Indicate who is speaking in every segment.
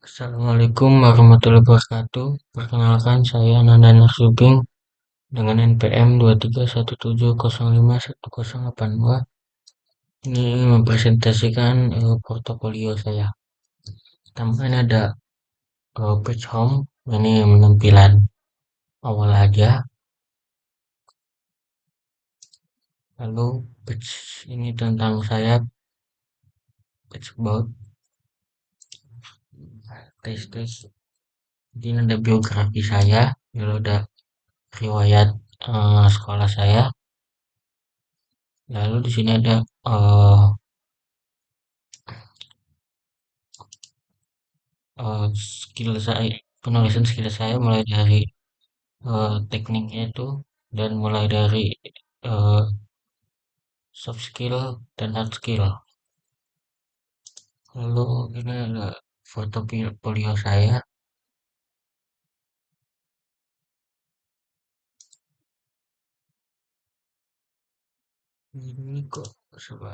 Speaker 1: Assalamualaikum warahmatullahi wabarakatuh. Perkenalkan saya Nanda Narsubing dengan NPM 2317051082. Ini mempresentasikan portofolio saya. Pertama ini ada page home, ini penampilan awal aja. Lalu page ini tentang saya, page about, tes. Jadi ini ada biografi saya, lalu ada riwayat sekolah saya. Lalu di sini ada skill saya, penulisan skill saya mulai dari tekniknya itu dan mulai dari eh, soft skill dan hard skill. Lalu ini ada foto portfolio saya. Ini kok coba.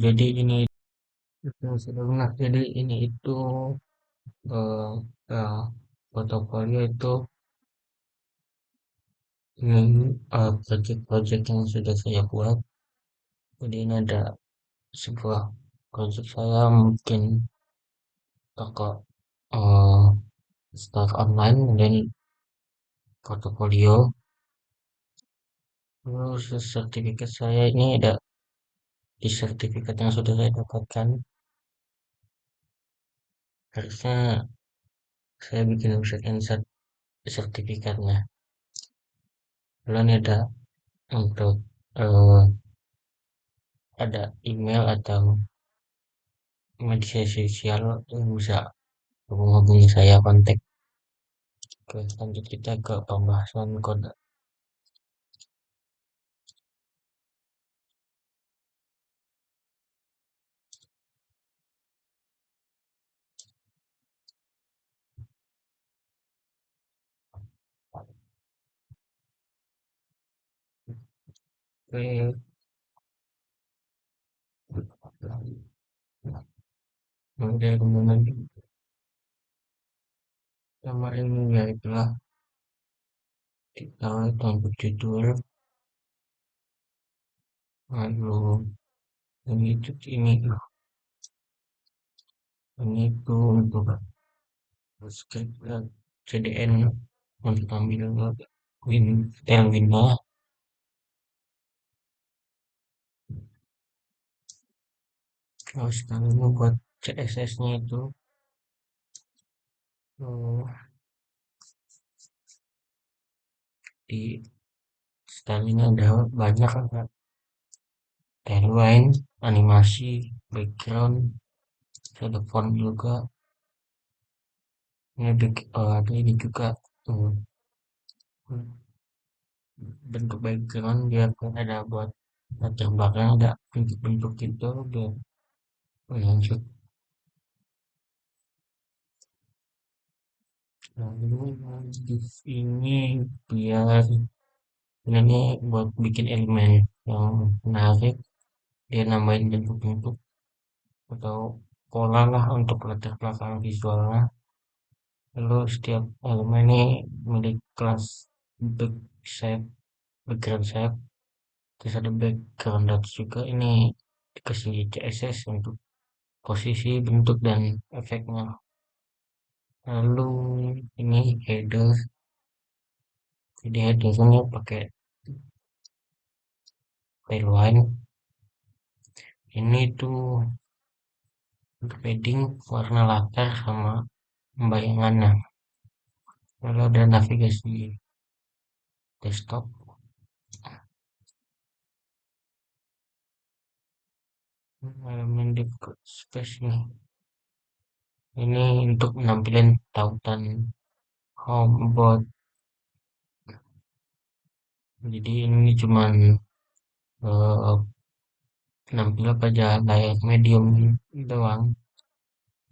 Speaker 1: Jadi ini itu sudah benar. Jadi ini itu eh, eh, portofolio itu ini project-project yang sudah saya buat. Jadi ini ada sebuah project saya mungkin toko eh, start online dan portofolio. Terus sertifikat saya ini ada di sertifikat yang sudah saya dapatkan. Harusnya saya bikin website insert sertifikatnya. Lalu ini ada untuk eh, ada email atau media sosial yang bisa menghubungi saya kontak. Oke, lanjut kita ke pembahasan kode. Oke, kemudian sama ini ya itulah kita untuk judul, lalu ini tuh untuk script CDN untuk ambil Telwinnya. Terus kami membuat CSS-nya itu eh, di stylenya ada banyak, ada tailwind, animasi, background, ada font juga. Ini ada ini juga eh, bentuk background dia kan ada buat latar belakang, ada bentuk-bentuk itu udah lanjut. Lalu div ini biar ini buat bikin elemen yang menarik, dia nambahin bentuk-bentuk atau pola lah untuk latar belakang visualnya. Lalu setiap elemen ini milik kelas back shape, background shape, terus ada background dots juga. Ini dikasih CSS untuk posisi, bentuk, dan efeknya. Lalu ini header, jadi headernya pakai tailwind. Ini tuh untuk padding warna latar sama pembayangannya. Lalu ada navigasi desktop. Elemen default space nih. Ini untuk menampilkan tautan home about. Jadi ini cuman penampil pada layar medium doang.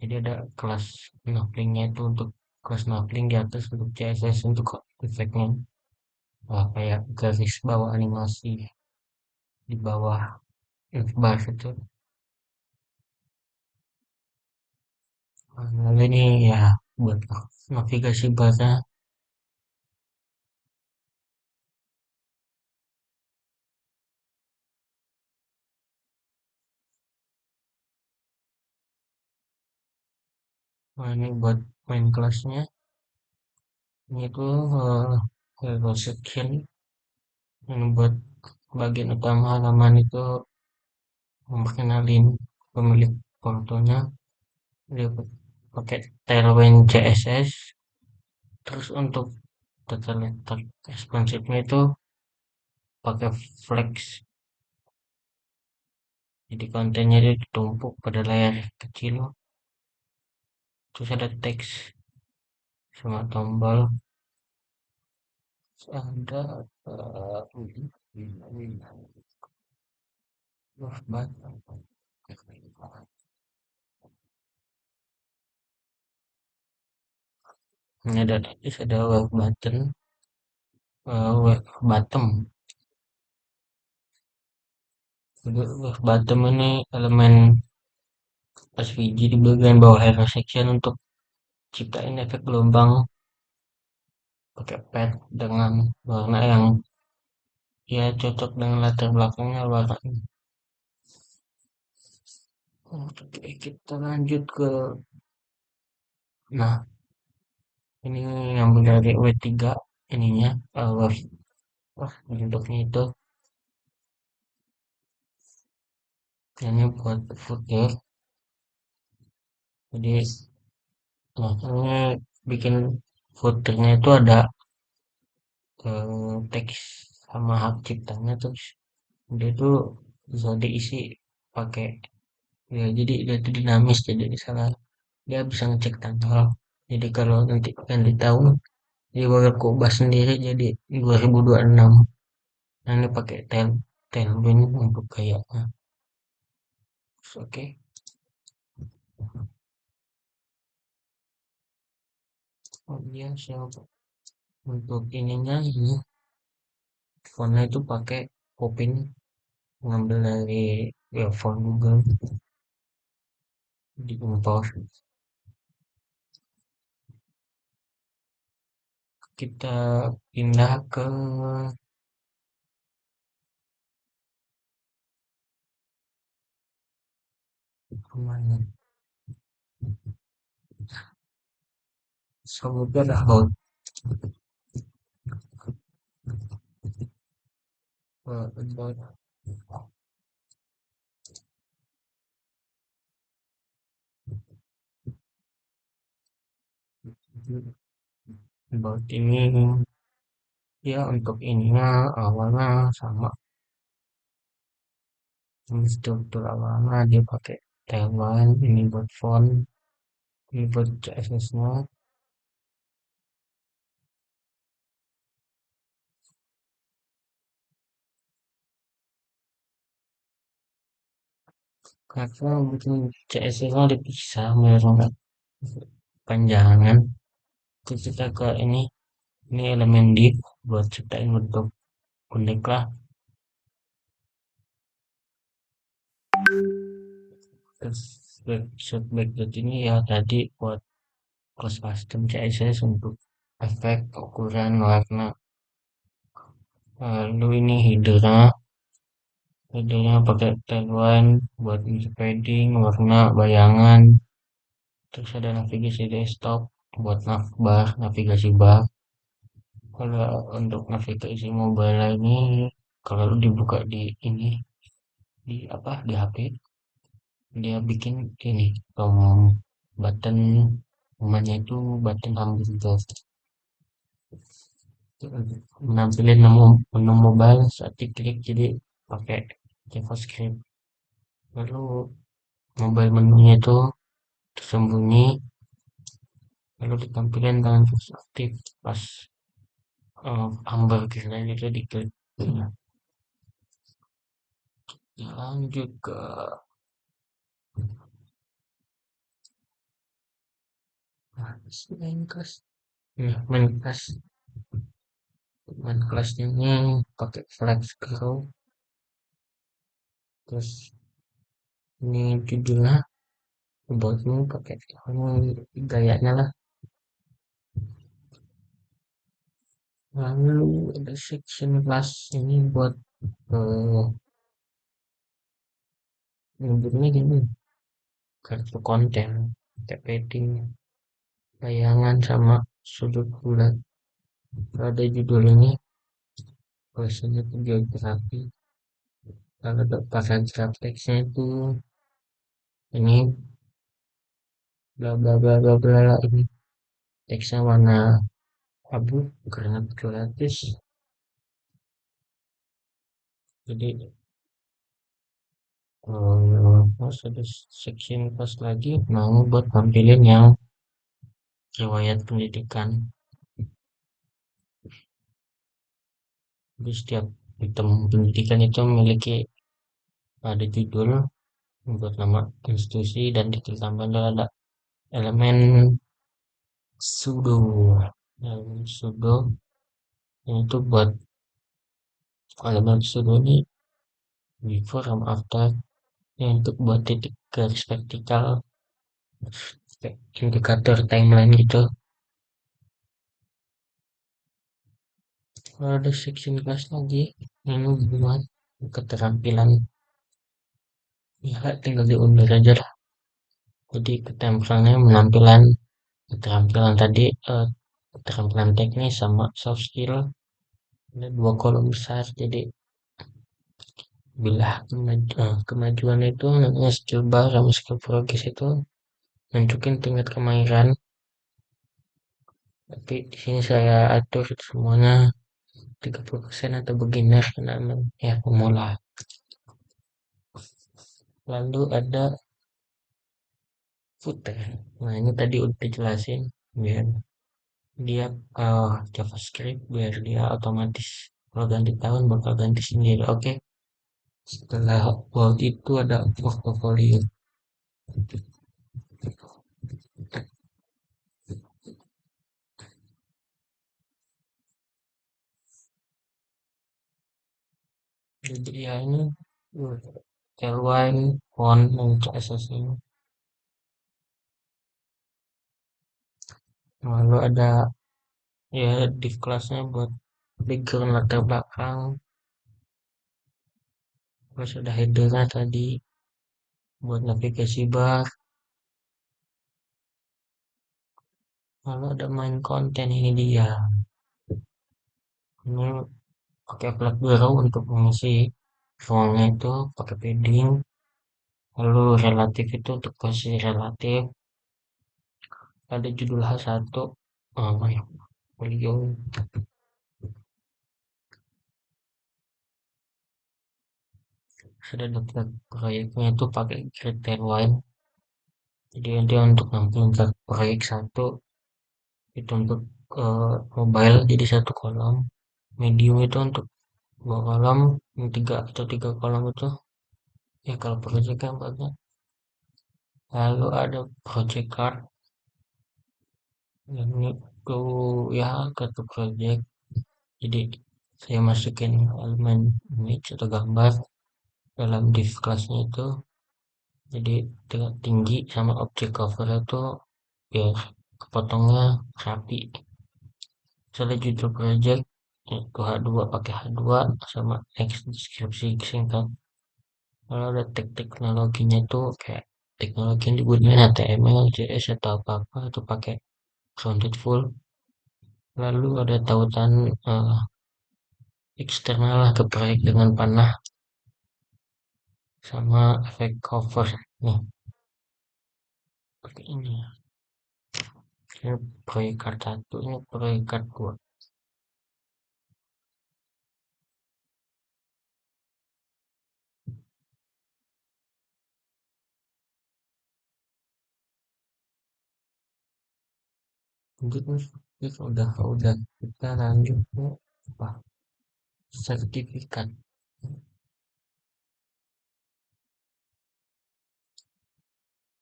Speaker 1: Jadi ada kelas snorkelingnya itu untuk kelas snorkeling di atas untuk CSS untuk efeknya. Wah, kayak garis bawah animasi di bawah bar itu. Lalu ini ya buat navigasi bahasa. Nah, ini buat main kelasnya. Ini tuh hero section. Ini buat bagian utama halaman itu memperkenalin pemilik fotonya. Dia pakai Tailwind CSS. Terus untuk data letak responsifnya itu pakai Flex. Jadi kontennya itu ditumpuk pada layar kecil. Terus ada teks sama tombol. Terus ada ini ada terus ada wave button, wave bottom. Jadi wave bottom ini elemen SVG di bagian bawah hero section untuk ciptain efek gelombang pakai pad dengan warna yang ya cocok dengan latar belakangnya warna. Oke, kita lanjut ke nah ini ngambil dari W3 ininya wave bentuknya itu ini buat footer. Jadi nah ini bikin footernya itu ada teks sama hak ciptanya terus dia tuh bisa diisi pakai ya jadi dia tuh dinamis jadi misalnya dia bisa ngecek tanggal jadi kalau nanti ganti tahun dia bakal kubah sendiri jadi 2026. Nah ini pakai tailwind untuk kayaknya oke. Oh iya siap untuk ininya ini fontnya itu pakai Popin ngambil dari ya font Google di import. Kita pindah ke mana? Samudra laut. Laut ini ya untuk ininya awalnya sama struktur awalnya dia pakai Tailwind ini buat font ini buat CSS-nya karena bikin CSS-nya dipisah menurut panjangan terus kita ke ini elemen div buat ciptain bentuk unik lah terus background ini ya tadi buat cross custom CSS untuk efek ukuran warna lalu ini headernya pakai tagline buat padding warna bayangan terus ada navigasi desktop buat navbar navigasi bar kalau untuk navigasi mobile ini kalau dibuka di ini di apa di HP dia bikin ini button namanya itu button hamburger menampilkan menu mobile saat diklik jadi pakai JavaScript lalu mobile menunya itu tersembunyi lalu ditampilkan dengan versi aktif pas hamburger lain itu diklik. Nah, lanjut ke main kelas. Ya, main kelasnya ini pakai flex grow. Terus ini judulnya buat ini pakai ini gayanya lah. Lalu ada section kelas ini buat eh, nyebutnya gini, kartu konten, kayak padding, bayangan sama sudut bulat. Ada judul ini, biasanya itu geografi. Kalau ada paragraf teksnya itu ini bla bla bla bla bla ini teksnya warna abu karena gratis. Jadi terus ada section pas lagi mau buat tampilin yang riwayat pendidikan. Jadi setiap item pendidikan itu memiliki ada judul, buat nama institusi dan detail tambahan ada elemen sudo. Elemen sudo itu buat elemen sudo ini before sama after, ini untuk buat titik garis vertikal kayak indikator timeline gitu. Kalau ada section kelas lagi ini buat keterampilan, ya tinggal diundur aja lah. Jadi keterampilannya penampilan keterampilan tadi, keterampilan teknis sama soft skill, ada dua kolom besar. Jadi bila kemajuan itu namanya skill bar sama skill progress itu nunjukin tingkat kemahiran, tapi di sini saya atur semuanya 30% atau beginner karena ya pemula. Lalu ada footer. Nah ini tadi udah dijelasin biar dia JavaScript biar dia otomatis kalau ganti tahun bakal ganti sendiri. Oke. Setelah world itu ada portfolio. Jadi ya ini Tailwind, font, dan CSS ini. Lalu ada ya div kelasnya buat background latar belakang. Terus ada headernya tadi buat navigasi bar. Lalu ada main konten, ini dia. Ini pakai flag bureau untuk mengisi ruangnya itu pakai padding. Lalu relatif itu untuk posisi relatif. Ada judul H1, ya, folio. Sudah daftar proyeknya itu pakai grid Tailwind. Jadi nanti untuk nampilin ke proyek satu itu untuk mobile jadi satu kolom, medium itu untuk dua kolom, yang tiga atau tiga kolom itu ya kalau project kan banyak. Lalu ada project card, ini tuh ya kartu project. Jadi saya masukin elemen image atau gambar dalam div kelasnya itu. Jadi tinggi sama objek cover itu biar kepotongnya rapi. Misalnya judul project itu H2 pakai H2 sama next deskripsi singkat. Kalau ada teknologinya itu kayak teknologi yang digunakan HTML, JS atau apa-apa itu pakai grounded full. Lalu ada tautan eksternal lah ke proyek dengan panah sama efek cover. Nih, pakai ini. Ini proyek card 1, ini proyek card 2. Lanjut nih, udah kita lanjut ke apa? Sertifikat.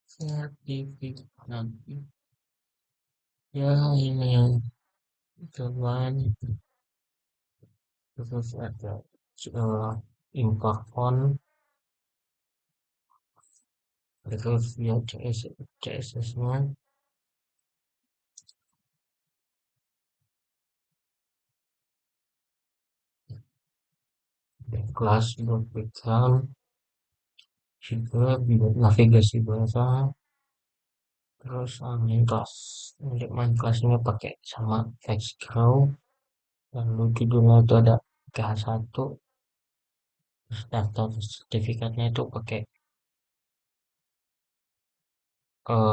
Speaker 1: Sertifikat. Ya, ini yang cuman terus ada import font, terus ya CSS-nya, kelas buat background, juga buat navigasi bahasa, terus main kelas. Untuk main kelas ini pakai sama Fexcrow, lalu judulnya itu ada KH1, terus daftar sertifikatnya itu pakai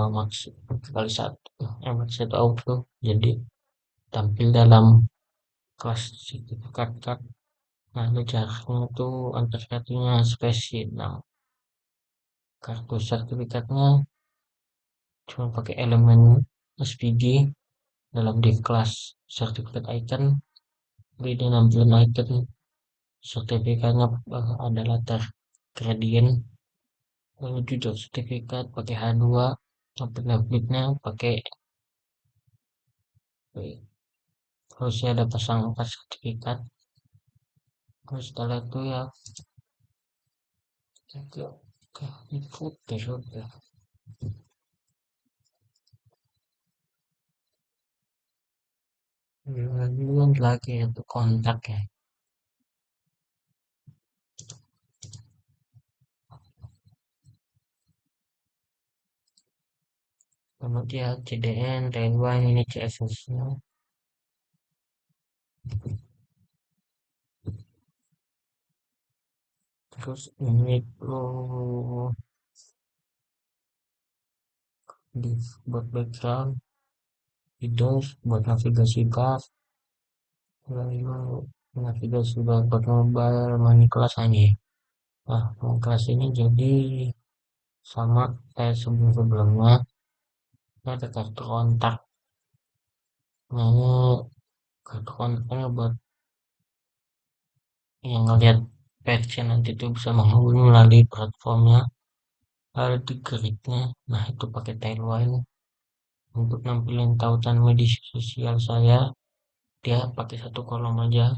Speaker 1: max kali satu, max satu auto, jadi tampil dalam kelas sertifikat card. Nah, ini jaraknya itu antar kartunya spesies. Nah, kartu sertifikatnya cuma pakai elemen SVG dalam div class sertifikat icon, beda nampilan icon sertifikatnya ada latar gradient, lalu judul sertifikat pakai H2, update-nya pakai harusnya ada pasang angka sertifikat. Terus setelah itu ya ke ke footer udah. Lalu lagi itu kontak ya. Kemudian CDN, Taiwan, ini CSS-nya. Terus ini tuh di buat background, windows buat navigasi bar, lalu navigasi bar buat mobile, money kelas ini. Nah, kelas ini jadi sama kayak sebelum-sebelumnya, ada kartu kontak. Nah, ini kartu kontaknya buat yang ngeliat page nanti tuh bisa menghubungi melalui platformnya. Ada di gridnya, nah itu pakai Tailwind untuk nampilin tautan media sosial saya. Dia pakai satu kolom aja.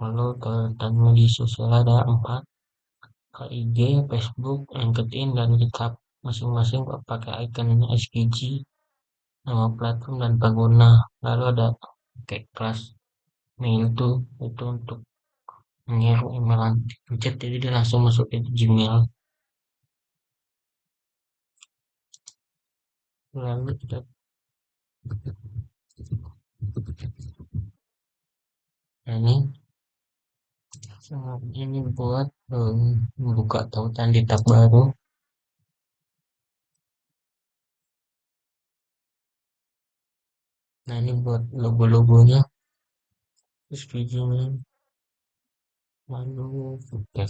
Speaker 1: Lalu tautan media sosial ada 4, ke IG, Facebook, LinkedIn, dan GitHub. Masing-masing pakai icon SVG, nama platform dan pengguna. Lalu ada kayak kelas mail tuh, itu untuk mengirim email chat, jadi dia langsung masuk ke Gmail. Lalu kita nah, ini buat membuka tautan di tab baru. Nah, ini buat logo-logonya, terus videonya, lalu oke,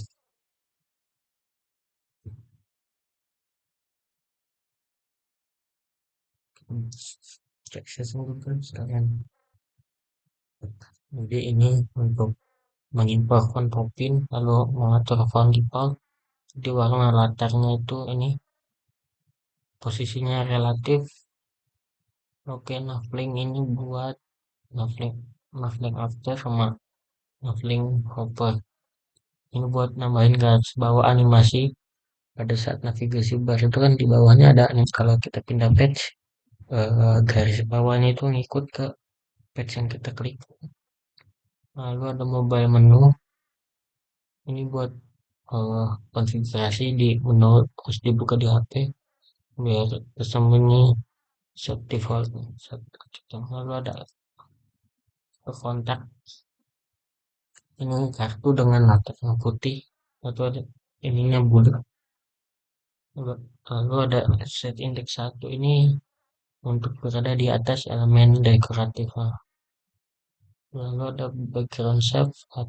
Speaker 1: akses kan sekalian. Jadi ini untuk mengimpor font Popin, lalu mengatur font default. Di warna latarnya itu ini posisinya relatif. Oke, Navlink ini buat Navlink, Navlink after sama Navlink hover. Ini buat nambahin garis bawah animasi pada saat navigasi bar itu kan di bawahnya ada nih, kalau kita pindah page, garis bawahnya itu ngikut ke page yang kita klik. Lalu ada mobile menu, ini buat konfigurasi di menu terus dibuka di HP biar tersembunyi set default. Lalu ada kontak, ini kartu dengan latar yang putih atau ada ininya bulat. Lalu ada set index 1 ini untuk berada di atas elemen dekoratif. Lalu ada background shape sama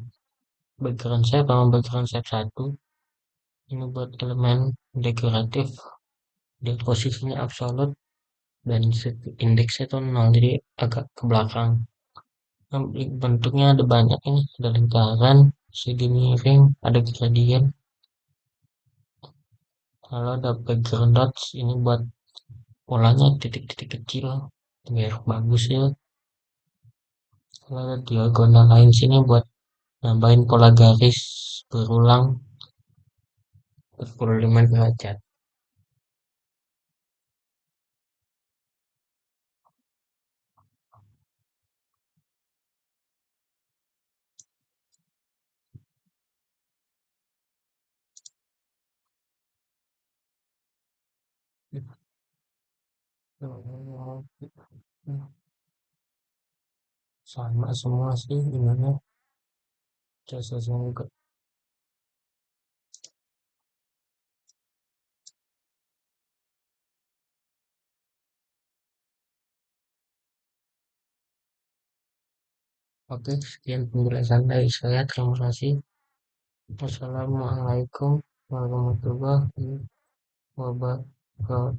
Speaker 1: background shape 1. Ini buat elemen dekoratif, di posisinya absolute dan indeksnya itu 0, jadi agak ke belakang. Nah, bentuknya ada banyak ini, ada lingkaran, segi miring, ada gradient. Lalu ada background dots, ini buat polanya titik-titik kecil biar bagus ya. Kalau ada diagonal lain sini buat nambahin pola garis berulang 45 derajat. Sama semua sih gimana jasa semoga. Oke, sekian penjelasan dari saya. Terima kasih. Wassalamualaikum warahmatullahi wabarakatuh.